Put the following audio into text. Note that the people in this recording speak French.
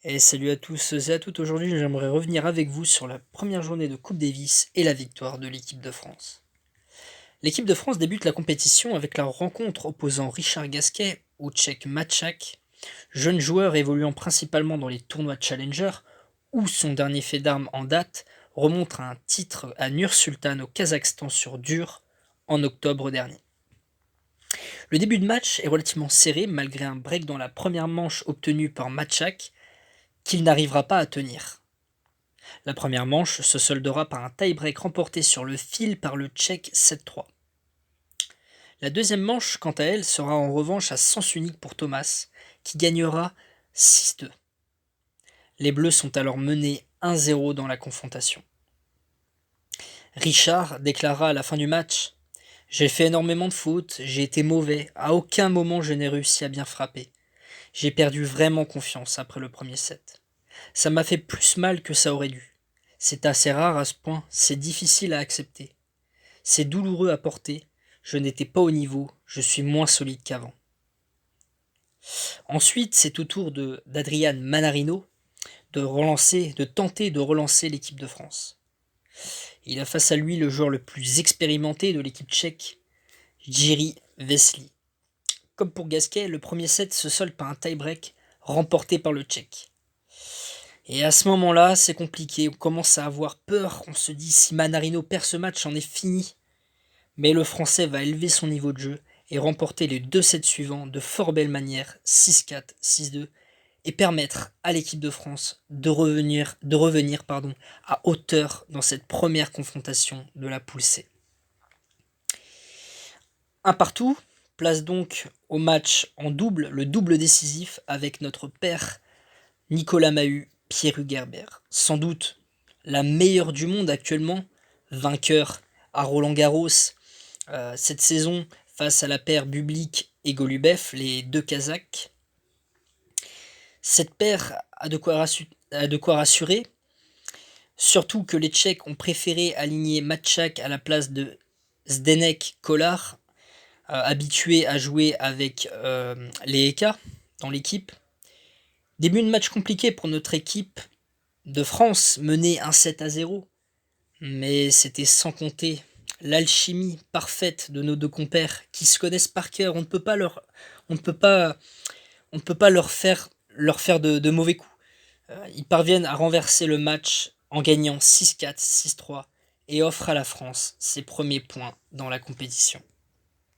Et salut à tous et à toutes, aujourd'hui j'aimerais revenir avec vous sur la première journée de Coupe Davis et la victoire de l'équipe de France. L'équipe de France débute la compétition avec la rencontre opposant Richard Gasquet au Tchèque Mačák, jeune joueur évoluant principalement dans les tournois Challenger, où son dernier fait d'armes en date remonte à un titre à Nur-Sultan au Kazakhstan sur dur en octobre dernier. Le début de match est relativement serré malgré un break dans la première manche obtenu par Mačák, qu'il n'arrivera pas à tenir. La première manche se soldera par un tie-break remporté sur le fil par le Tchèque 7-3. La deuxième manche, quant à elle, sera en revanche à sens unique pour Thomas, qui gagnera 6-2. Les Bleus sont alors menés 1-0 dans la confrontation. Richard déclara à la fin du match : « J'ai fait énormément de fautes, j'ai été mauvais, à aucun moment je n'ai réussi à bien frapper. J'ai perdu vraiment confiance après le premier set. Ça m'a fait plus mal que ça aurait dû. C'est assez rare à ce point, c'est difficile à accepter. C'est douloureux à porter, je n'étais pas au niveau, je suis moins solide qu'avant. » Ensuite, c'est au tour d'Adrian Manarino de tenter de relancer l'équipe de France. Il a face à lui le joueur le plus expérimenté de l'équipe tchèque, Jiří Veselý. Comme pour Gasquet, le premier set se solde par un tie-break remporté par le Tchèque. Et à ce moment-là, c'est compliqué, on commence à avoir peur, on se dit si Manarino perd ce match, c'en est fini. Mais le Français va élever son niveau de jeu et remporter les deux sets suivants de fort belle manière, 6-4, 6-2, et permettre à l'équipe de France de revenir à hauteur dans cette première confrontation de la poule C. Un partout, place donc au match en double, le double décisif avec notre père Nicolas Mahut, Pierre Hugerbert, sans doute la meilleure du monde actuellement, vainqueur à Roland-Garros cette saison face à la paire Bublik et Golubev, les deux Kazakhs. Cette paire a de quoi rassurer, surtout que les Tchèques ont préféré aligner Mačák à la place de Zdeněk Kolar, habitué à jouer avec les EK dans l'équipe. Début de match compliqué pour notre équipe de France, menée 1-7-0, mais c'était sans compter l'alchimie parfaite de nos deux compères qui se connaissent par cœur. On ne peut pas leur faire de mauvais coups. Ils parviennent à renverser le match en gagnant 6-4, 6-3 et offrent à la France ses premiers points dans la compétition.